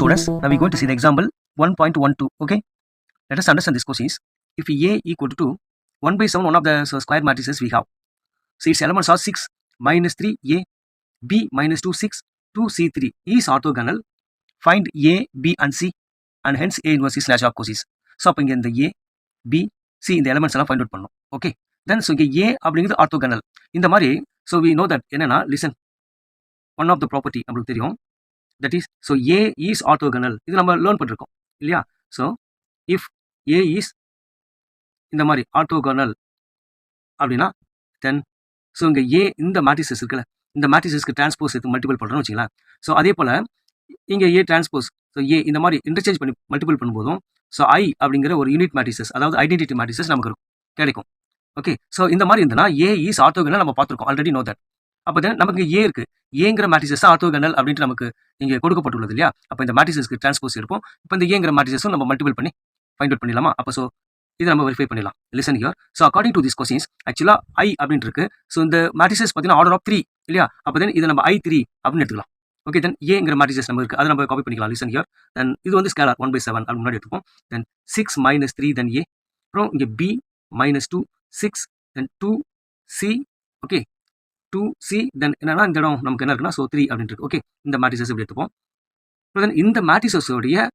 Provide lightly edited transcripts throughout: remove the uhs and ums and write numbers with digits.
students, now we're going to see the example 1.12. Okay, let us understand this question is, if A equal to 1 by 7, one of the square matrices we have, so its elements are 6 minus 3A, B minus 2, 6, 2C3 is orthogonal, find A, B and C and hence A inverse is slash of courses. So அப்போ இங்கே இந்த A, B, C இந்த elements எல்லாம் find out பண்ணணும். Okay, then so இங்கே A அப்படிங்கிறது orthogonal. இந்த மாதிரி so we know that என்னன்னா, listen, one of the property நம்மளுக்கு தெரியும், that is, so A is orthogonal. இது நம்ம லேர்ன் பண்ணிருக்கோம் இல்லையா? So if A is இந்த மாதிரி orthogonal அப்படின்னா then so இங்க A இந்த மேட்ரிசஸ் இருக்குல்ல, இந்த மேட்ரிசஸ்க்கு டிரான்ஸ்போஸ் எடுத்து மல்டிபிள் பண்ணுறோம்னு வச்சுக்கலாம். ஸோ அதே போல் இங்கே A டிரான்ஸ்போஸ், ஸோ A இந்த மாதிரி இன்டர்சேஞ்ச் பண்ணி மல்டிபிள் பண்ணும்போதும் ஸோ I அப்படிங்கிற ஒரு யூனிட் மேட்ரிசஸ், அதாவது ஐடென்டிட்டி மேட்ரிசஸ் நமக்கு கிடைக்கும். ஓகே, ஸோ இந்த மாதிரி இருந்ததுன்னா A is orthogonal நம்ம பார்த்துருக்கோம், ஆல்ரெடி நோ தட். அப்போ தான் நமக்கு A இருக்கு, ஏங்கிற மேட்ரிசஸ் ஆர்த்தோகனல் அப்படின்ட்டு நமக்கு இங்கே கொடுக்கப்பட்டுள்ளது இல்லையா? அப்போ இந்த மேட்ரிசஸ்க்கு டிரான்ஸ்போஸ் எடுப்போம். இப்போ இந்த ஏங்கிற மேட்ரிசஸும் நம்ம மல்டிபிள் பண்ணி ஃபைண்ட் அவுட் பண்ணிடலாமா? அப்போ ஸோ இதை நம்ம வெரிஃபை பண்ணிடலாம். Listen here. So according to this questions ஆக்சுவலாக I அப்படின்னு இருக்கு. ஸோ இந்த மேட்ரிசஸ் பார்த்தீங்கன்னா ஆர்டர் ஆஃப் 3 இல்லையா? அப்போ தென் இதை நம்ம I3 அப்படின்னு எடுத்துக்கலாம். ஓகே, தென் ஏங்கிற மேட்ரிசஸ் நம்ம இருக்கு, அதை நம்ம காப்பி பண்ணிக்கலாம். Listen here. தென் இது வந்து ஸ்கேலார் 1/7 அப்படின்னு முன்னாடி எடுத்துப்போம். தென் 6 minus 3 தென் A, அப்புறம் இங்கே B minus 2, 6 தென் 2C. ஓகே, 2C தென் என்னன்னா இந்த இடம் நமக்கு என்ன இருக்குன்னா ஸோ 3 அப்படின்ட்டு இருக்கு. ஓகே, இந்த மேட்ரிசஸ் இப்படி எடுத்துப்போம். தென் இந்த மேட்ரிசஸோடைய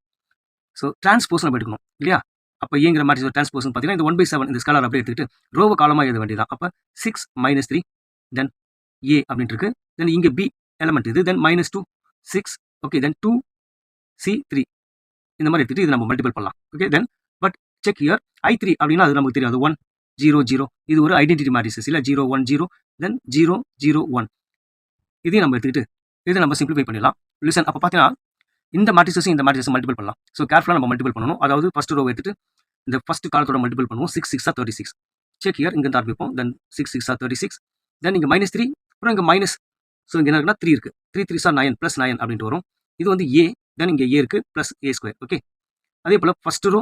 ஸோ டிரான்ஸ்போஸ் நம்ம எடுக்கணும் இல்லையா? அப்போ ஏங்கிற மேட்ரிசஸ் டிரான்ஸ்போஸ்னு பார்த்தீங்கன்னா இந்த 1/7 இந்த ஸ்கேலார் அப்படியே எடுத்துக்கிட்டு ரோவை காலமாக எழுத வேண்டியதான். அப்போ 6 minus 3 தென் A அப்படின்ட்டு இருக்கு. தென் இங்கே B எலமெண்ட் இது, தென் minus 2, 6. ஓகே, தென் 2C3 இந்த மாதிரி எடுத்துகிட்டு இது நம்ம மல்டிபிள் பண்ணலாம். Okay, then but check here I3 அப்படின்னா அது நமக்கு தெரியும், அது 1 0 0 இது ஒரு ஐடென்டிட்டி மேட்ரிசஸ் இல்லை, 0 1 0 தென் 0 0 1 இதையும் நம்ம எடுத்துக்கிட்டு இதை நம்ம சிம்பிளிஃபை பண்ணிடலாம். லிசன், அப்போ பார்த்தீங்கன்னா இந்த மேட்ரிசஸும் இந்த மேட்ரிசஸ் மல்டிபிள் பண்ணலாம். ஸோ கேர்ஃபுல்லாக நம்ம மல்டிபிள் பண்ணணும். அதாவது ஃபர்ஸ்ட் ரோ எடுத்துட்டு இந்த ஃபர்ஸ்ட் காலத்தோட மல்டிபிள் பண்ணுவோம். 6 6 36. செக் ஹியர், இங்கே ஆரம்பிப்போம். தென் 6 6 36. தென் இங்கே -3, அப்புறம் இங்கே மைனஸ். ஸோ இங்கே என்ன இருக்குன்னா 3 இருக்கு, 3 3 9 + 9 அப்படின்ட்டு வரும். இது வந்து A, தென் இங்கே A இருக்கு ப்ளஸ் A². ஓகே, அதே போல் ஃபர்ஸ்ட் ரோ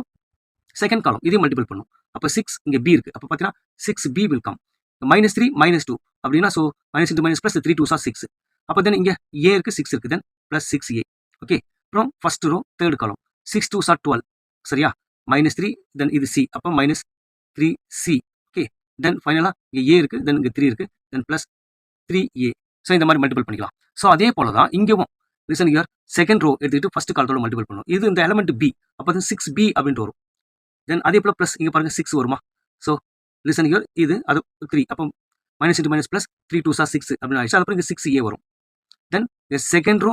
செகண்ட் காலம் இதையும் மல்டிபிள் பண்ணும். அப்போ 6 இங்கே B இருக்கு, அப்போ பார்த்தீங்கன்னா 6B வில் கம். -3 -2 அப்படின்னா ஸோ -(-) + 3 2s are 6. அப்போ தென் இங்கே A இருக்கு 6 இருக்கு, தென் ப்ளஸ் 6A. ஓகே, அப்புறம் first row third column 6 2s are 12. சரியா? -3 தென் இது C, அப்போ -3C. ஓகே, தென் ஃபைனலாக இங்கே A இருக்கு, தென் இங்கே 3 இருக்கு, தென் ப்ளஸ் 3A. ஸோ இந்த மாதிரி மல்டிபிள் பண்ணிக்கலாம். ஸோ அதே போல தான் இங்கேவும் லிசன் ஹியர், செகண்ட் ரோ எடுத்துக்கிட்டு ஃபர்ஸ்ட் காலத்தோட மல்டிபிள் பண்ணும். இது இந்த எலமெண்ட் B, அப்போ வந்து 6B அப்படின்ட்டு வரும். தென் அதே போல் ப்ளஸ் இங்கே பாருங்க 6 வருமா? ஸோ லிசன் ஹியர், இது அது 3, அப்போ -(-) + 3 2s are 6 அப்படின்னு ஆயிடுச்சு. அதுக்கப்புறம் இங்கே 6A வரும். Then second row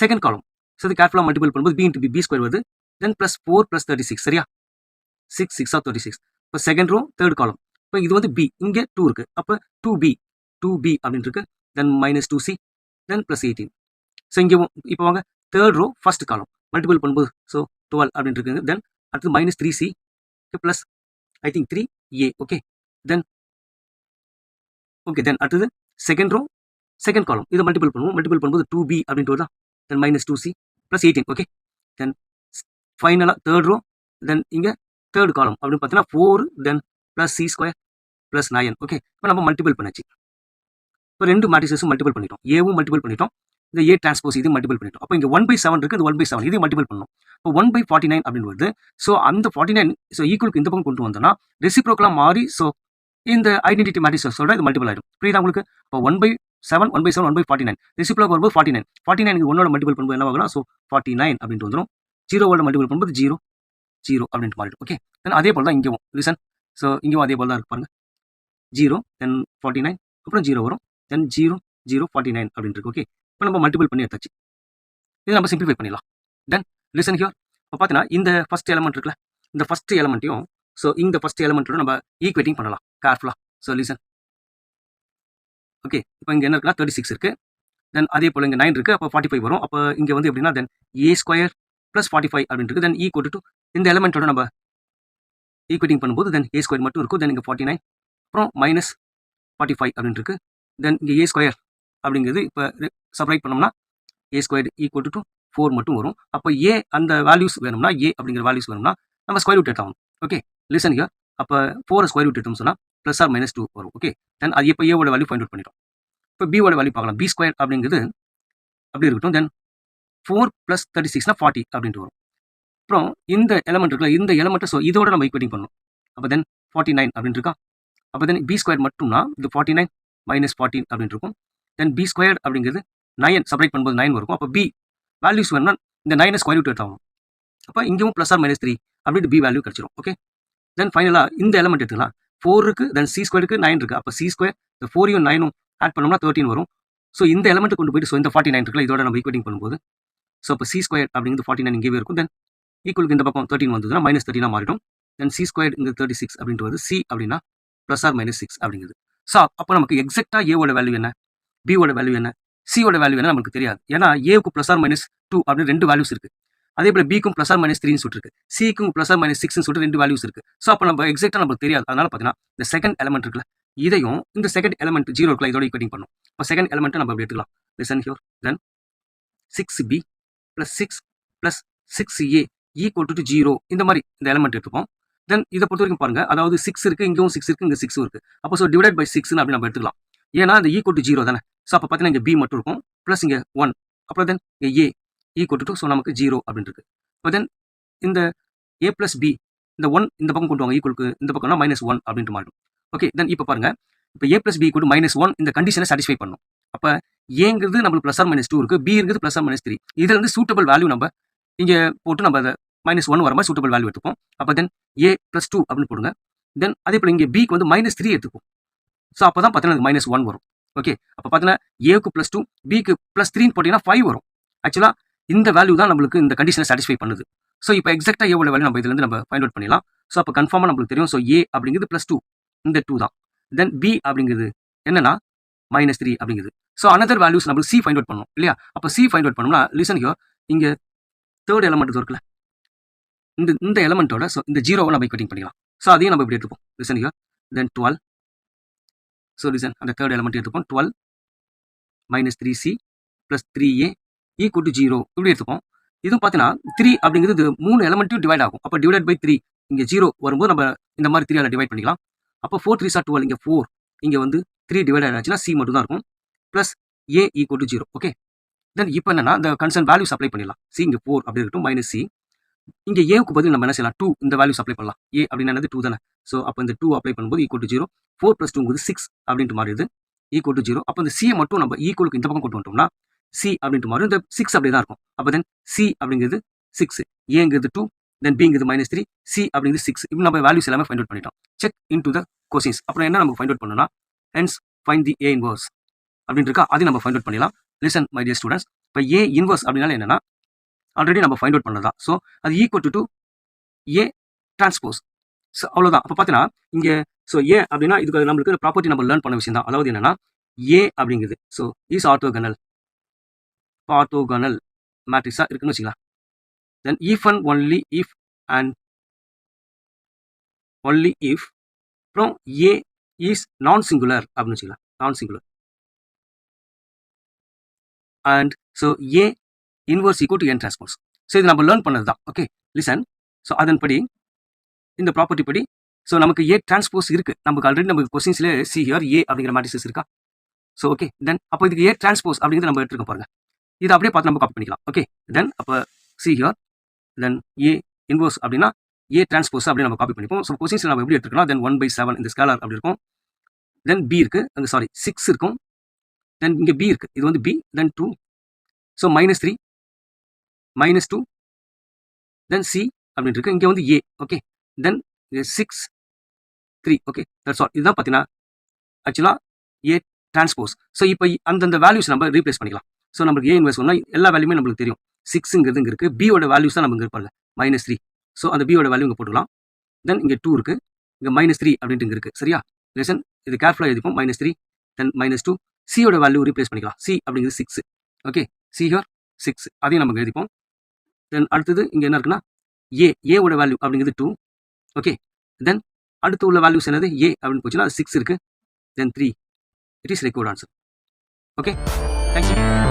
second column, so இது கேர்ஃபுல்லாக மல்டிபிள் பண்ணும்போது B × B² வருது, தென் +4 + 36. சரியா? 6 6 are 36. இப்போ செகண்ட் ரோ தேர்ட் காலம், இப்போ இது வந்து B, இங்கே 2 இருக்கு, அப்போ 2B அப்படின்னு இருக்கு, தென் -2C, தென் +18. ஸோ இங்கே இப்போ வாங்க third row first column multiple பண்ணும்போது ஸோ 12 அப்படின்னு இருக்குங்க. தென் அடுத்து -3C plus I think 3A. Okay, then அடுத்தது செகண்ட் ரோ செகண்ட் காலம் இதை மல்டிபிள் பண்ணும்போது 2B அப்படின்ட்டு வருதா, தென் -2C + 18. ஓகே, தென் ஃபைனலாக தேர்ட் ரோ, தென் இங்கே தேர்ட் காலம் அப்படின்னு பார்த்தீங்கன்னா 4 தென் +C² + 9. ஓகே, இப்போ நம்ம மல்டிபிள் பண்ணாச்சு. இப்போ ரெண்டு மேட்ரிசஸும் மல்டிபிள் பண்ணிட்டோம், ஏவும் மல்டிபிள் பண்ணிட்டோம், இந்த A டிரான்ஸ்போஸ் இது மல்டிபிள் பண்ணிட்டோம். அப்போ இங்கே 1/7 இருக்குது, இது 1/7 இதை மல்டிபிள் பண்ணணும். இப்போ 1/49 அப்படின்னு வருது. ஸோ அந்த 49 ஸோ ஈக்குவலுக்கு இந்த பக்கம் கொண்டு வந்தோம்னா ரெசிப்ரோக்கலாக மாறி ஸோ இந்த ஐடென்டிட்டி மேட்ரிசஸோட இது மல்டிபிள் ஆகிடும். புரியுதா உங்களுக்கு? இப்போ 1/7 1/49 ரெசிப்ரோக்கல் வரும்போது 49 இது 1ஓட மல்டிபிள் பண்ணும்போது என்ன ஆகும்னா ஸோ 49 அப்படின்ட்டு வந்துடும். 0ஓட மல்டிபிள் பண்ணும்போது 0 0 அப்படின்ட்டு மாறிடும். ஓகே, தென் அதே போல் தான் இங்கேவும் லிசன். ஸோ இங்கேயும் அதே போல் தான் இருக்கு பாருங்க, 0 தென் 49 அப்புறம் 0 வரும், தென் 0 0 49 அப்படின்ட்டு இருக்கு. ஓகே, இப்போ நம்ம மல்டிபிள் பண்ணி எடுத்தாச்சு. இதை நம்ம சிம்பிளிஃபை பண்ணிடலாம். தென் லிசன் ஹியர், இப்போ பார்த்தீங்கன்னா இந்த ஃபர்ஸ்ட் எலமெண்ட் இருக்குல்ல, இந்த ஃபர்ஸ்ட் எலமெண்ட்டையும் ஸோ இந்த ஃபர்ஸ்ட் எலமெண்ட்டோட நம்ம ஈக்குவேட்டிங் பண்ணலாம் கேர்ஃபுல்லாக. So listen. ஓகே, இப்போ இங்கே என்ன இருக்குன்னா 36 இருக்குது, தென் அதே போல் இங்கே 9 இருக்குது, அப்போ 45 வரும். அப்போ இங்கே வந்து எப்படின்னா தென் A² + 45 அப்படின்ட்டு இருக்குது. தென் ஈக்குவல் டு இந்த எலமெண்ட்டோட நம்ம ஈக்குவேட்டிங் பண்ணும்போது தென் A² மட்டும் இருக்கும், தென் இங்கே 49 அப்புறம் -45 அப்படின்ட்டு இருக்குது. தென் இங்கே A² அப்படிங்கிறது இப்போ சப்ரைட் பண்ணோம்னா A² = 4 மட்டும் வரும். அப்போ A அந்த வேல்யூஸ் வேணும்னா A அப்படிங்கிற வேல்யூஸ் வேணும்னா நம்ம ஸ்கொயர் ரூட் எடுத்தாகணும். ஓகே, லிசன் ஹியர், அப்போ 4 ஸ்கொயர் ரூட் எடுத்தோம்னு சொன்னால் +or -2 வரும். ஓகே, தென் அது இப்போ ஏவோட வேல்யூ ஃபைண்ட் அவுட் பண்ணிட்டோம். இப்போ B ஓட வேல்யூ பார்க்கலாம். B² அப்படிங்கிறது அப்படி இருக்கட்டும். தென் 4 + 36 40 அப்படின்ட்டு வரும். அப்புறம் இந்த எலமெண்ட் இருக்குல்ல, இந்த எலமெண்ட்டை ஸோ இதோட நம்ம ஈக்குவேட்டிங் பண்ணணும். அப்போ தென் 49 அப்படின்னு இருக்கா. அப்போ தென் பி ஸ்கொயர் மட்டும்னா இது 49 - 14 அப்படின்னு இருக்கும். தென் பி ஸ்கொயர் அப்படிங்கிறது 9 செப்பரேட் பண்ணும்போது 9 வரும். அப்போ பி வேல்யூஸ் வேணும்னா இந்த 9 ஸ்கொயர் ரூட் எடுத்தாகணும். அப்போ இங்கேயும் +or-3 அப்படின்ட்டு பி வேல்யூ கிடச்சிரும். ஓகே. தென் ஃபைனலாக இந்த எலமெண்ட் எடுத்துக்கலாம். 4 இருக்கு, தென் சி ஸ்கொயருக்கு 9 இருக்கு. அப்போ சி ஸ்கொயர் இந்த 4யும் 9ம் ஆட் பண்ணோம்னா 13 வரும். ஸோ இந்த எலமெண்ட் கொண்டு போயிட்டு ஸோ இந்த 49 இருக்குல்ல, இதோட நம்ம ஈக்குவேட்டிங் பண்ணும்போது ஸோ இப்போ சி ஸ்கொயர் அப்படிங்கிறது 49 இங்கேயே இருக்கும். தென் ஈக்குவலுக்கு இந்த பக்கம் 13 வந்ததுன்னா -13 மாறிடும். தென் சி ஸ்கொயர் இங்கே 36 அப்படின்ட்டு வருது. சி அப்படின்னா +or-6 அப்படிங்கிறது. ஸோ அப்போ நமக்கு எக்ஸாக்டாக ஏவோட வேல்யூ என்ன, பியோட வேல்யூ என்ன, சியோட வேல்யூ என்ன நமக்கு தெரியாது. ஏன்னா ஏவுக்கு +or-2 அப்படின்னு 2 வேல்யூஸ் இருக்கு. அதே போல பிக்கும் +or-3ன்னு சொல்லிருக்கு, சிக்கும் +or-6ன்னு சொல்லிட்டு 2 வேல்யூஸ் இருக்கு. ஸோ அப்போ நம்ம எக்ஸாக்டாக நமக்கு தெரியாது. அதனால பார்த்தீங்கன்னா இந்த செகண்ட் எலமெண்ட் இருக்குல்ல, இதையும் இந்த செகண்ட் எலமெண்ட் 0 இருக்குல்ல, இதோட ஈக்குவேட்டிங் பண்ணும். இப்போ செகண்ட் எலமெண்ட்டை நம்ம அப்படி எடுத்துக்கலாம். Listen here. Then 6b + 6 + 6a = 0 இந்த மாதிரி இந்த எலமெண்ட் எடுத்துப்போம். தென் இதை பொறுத்த வரைக்கும் பாருங்க, அதாவது 6 இருக்கு, இங்கேயும் 6 இருக்கு, இங்கே 6 இருக்கு. அப்போ ஸோ டிவைட் பை 6 அப்படி நம்ம எடுத்துக்கலாம். ஏன்னா இந்த = 0 தானே. ஸோ அப்போ பார்த்தீங்கன்னா இங்கே b மட்டும் இருக்கும், ப்ளஸ் இங்கே 1, அப்புறம் தென் இங்கே a = 2. ஸோ நமக்கு 0 அப்படின்னு இருக்கு. இப்போ தென் இந்த a + b இந்த 1 இந்த பக்கம் கொண்டு வாங்க, ஈக்குவலுக்கு இந்த பக்கம்னா -1 அப்படின்ட்டு மாறும். ஓகே. தென் இப்போ பாருங்க, இப்போ a + b = -1 இந்த கண்டிஷனை சாட்டிஸ்ஃபை பண்ணும். அப்போ ஏங்கிறது நம்மளுக்கு +or-2 இருக்கு, b இருக்கிறது +or-3. இதுல இருந்து சூட்டபிள் வேல்யூ நம்ம இங்கே போட்டு நம்ம அதை -1 வர மாதிரி சூட்டபிள் வேல்யூ எடுத்துப்போம். அப்போ தென் a + 2 அப்படின்னு போடுங்க. தென் அதே போல் இங்கே பிக்கு வந்து -3 எடுத்துக்கும். ஸோ அப்போ தான் பார்த்தீங்கன்னா -1 வரும். ஓகே. அப்போ பார்த்தீங்கன்னா ஏக்கு +2 பிக்கு +3 போட்டிங்கன்னா 5 வரும். ஆக்சுவலாக இந்த வேல்யூ தான் நம்மளுக்கு இந்த கண்டிஷனை சாட்டிஸ்ஃபை பண்ணுது. ஸோ இப்போ எக்ஸாக்டாக ஏவோட வேல்யூ நம்ம இதுலேருந்து நம்ம ஃபைண்ட் அவுட் பண்ணிடலாம். ஸோ அப்போ கன்ஃபார்மாக நம்மளுக்கு தெரியும். ஸோ ஏ அப்படிங்கிறது +2, இந்த 2 தான். தென் பி அப்படிங்கிறது என்னன்னா -3 அப்படிங்கிறது. ஸோ அனதர் வேல்யூஸ் நம்மளுக்கு சி ஃபைண்ட் அவுட் பண்ணணும் இல்லையா. அப்போ சி ஃபைண்ட் அவுட் பண்ணோம்னா லிசன் ஹியர், இங்கே தேர்ட் எலமெண்ட் இருக்குல்ல, இந்த எலமெண்ட்டோட ஸோ இந்த 0வை நம்ம ஈக்குவேட்டிங் பண்ணிக்கலாம். ஸோ அதையும் நம்ம இப்படி எடுத்துப்போம். Listen here. Then 12. So listen அந்த தேர்ட் எலமெண்ட் எடுத்துப்போம். 12 - 3c + 3a = 0 இப்படி எடுத்துப்போம். இதுவும் பார்த்தீங்கன்னா 3 அப்படிங்கிறது 3 எலமெண்ட்டும் டிவைட் ஆகும். அப்போ டிவைட் பை 3 இங்கே 0 வரும்போது நம்ம இந்த மாதிரி 3 டிவைட் பண்ணிக்கலாம். அப்போ 4 3s are 12, இங்கே 4, இங்கே வந்து 3 டிவைட் ஆச்சுன்னா சி மட்டும் தான் இருக்கும், ப்ளஸ் a = 0. ஓகே. தென் இப்போ என்னன்னா இந்த கன்சர்ன் வேல்யூஸ் அப்ளை பண்ணிடலாம். சி இங்கே 4 அப்படி இருக்கட்டும், -c. இங்கே ஏவுக்கு பதில் நம்ம என்ன செய்யலாம், 2 இந்த வேல்யூஸ் அப்ளை பண்ணலாம். a அப்படின்னா என்னது 2 தானே. ஸோ அப்போ இந்த 2 அப்ளை பண்ணும்போது = 0. 4 + 2 6 அப்படின்ட்டு மாறிடுது, = 0. அப்போ இந்த சியை மட்டும் நம்ம ஈக்குவலுக்கு இந்த பக்கம் கொண்டு வந்துட்டோம்னா சி அப்படின்ட்டு மாறும். இந்த 6 அப்படியே தான் இருக்கும். அப்போ தென் சி அப்படிங்கிறது 6, ஏங்கிறது 2, தென் பிங்கிறது -3, சி அப்படிங்கிறது 6. இப்போ நம்ம வேல்யூஸ் எல்லாமே ஃபைண்ட் அவுட் பண்ணிட்டோம். Check in to the questions. அப்புறம் என்ன நம்ம ஃபைண்ட் அவுட் பண்ணணும்னா hence find the A inverse அப்படின்னு இருக்கா, அதையும் நம்ம ஃபைண்ட் அவுட் பண்ணிடலாம். Listen my dear students. இப்போ ஏ இன்வர்ஸ் அப்படின்னால என்னன்னா ஆல்ரெடி நம்ம ஃபைண்ட் அவுட் பண்ணதான். ஸோ அது equal to A transpose. So அவ்வளோதான். அப்போ பார்த்தீங்கன்னா இங்கே ஸோ ஏ அப்படின்னா இதுக்கு நம்மளுக்கு ப்ராப்பர்ட்டி நம்ம லேர்ன் பண்ண விஷயம் தான். அதாவது என்னன்னா ஏ அப்படிங்கிறது ஸோ இஸ் ஆர்த்தோகனல் மேட்ரிக்ஸாக இருக்குன்னு வச்சுக்கலாம். தென் if and only if and only if அப்புறம் ஏ இஸ் நான் சிங்குலர் அப்படின்னு வச்சுக்கலாம், நான் singular. And so A inverse equal to N transpose. So இது நம்ம லேர்ன் பண்ணது தான். ஓகே. லிசன். ஸோ அதன்படி இந்த ப்ராப்பர்ட்டி படி ஸோ நமக்கு ஏ டிரான்ஸ்போஸ் இருக்கு. நமக்கு ஆல்ரெடி நம்ம கொஸ்டின்ஸ்ல சி ஹியர் ஏ அப்படிங்கிற மேட்ரிக்ஸ் இருக்கா. So okay. தென் அப்போ இதுக்கு ஏ டிரான்ஸ்போஸ் அப்படிங்கிறது நம்ம எடுத்துக்க பாருங்க. இதை அப்படியே பார்த்து நம்ம காப்பி பண்ணிக்கலாம். ஓகே. தென் அப்போ see here, then A inverse அப்படின்னா ஏ டிரான்ஸ்போஸ் அப்படி நம்ம காப்பி பண்ணிப்போம். ஸோ கொஸ்டின்ஸ் நம்ம எப்படி எடுத்துக்கலாம், தென் 1/7 இந்த ஸ்கேலர் அப்படி இருக்கும். தென் பி இருக்கு, அங்கே சாரி 6 இருக்கும். தென் இங்கே பி இருக்கு, இது வந்து B, then 2, so -3 -2, then C அப்படின்னு இருக்கு. இங்கே வந்து A. Okay. Then 6 3. Okay. That's all. இதுதான் பார்த்தீங்கன்னா ஆக்சுவலாக ஏ டிரான்ஸ்போஸ். ஸோ இப்போ அந்தந்த வேல்யூஸ் நம்ம ரீப்ளேஸ் பண்ணிக்கலாம். ஸோ நமக்கு ஏ இன்வர்ஸ் ஒன்றா எல்லா வேல்யூமே நம்மளுக்கு தெரியும். 6ங்கிறது இங்கே இருக்குது, பியோட வேல்யூஸ் தான் நம்ம இங்கே இருப்பாங்க -3. ஸோ அந்த பியோட வேல்யூ இங்கே போட்டுக்கலாம். தென் இங்கே 2 இருக்குது, இங்கே -3 அப்படின்ட்டு இங்கே இருக்குது. சரியா. லிசன், இது கேர்ஃபுல்லாக எழுதிப்போம். -3, தென் -2, சியோட வேல்யூ ரீப்ளேஸ் பண்ணிக்கலாம். சி அப்படிங்கிறது 6. ஓகே. சி ஹியர் 6, அதையும் நமக்கு எழுதிப்போம். தென் அடுத்தது இங்கே என்ன இருக்குன்னா ஏவோட வேல்யூ அப்படிங்கிறது 2. ஓகே. தென் அடுத்து உள்ள வேல்யூஸ் என்னது ஏ அப்படின்னு போச்சுன்னா 6 இருக்குது, தென் 3. It is record answer. Okay. Thank you.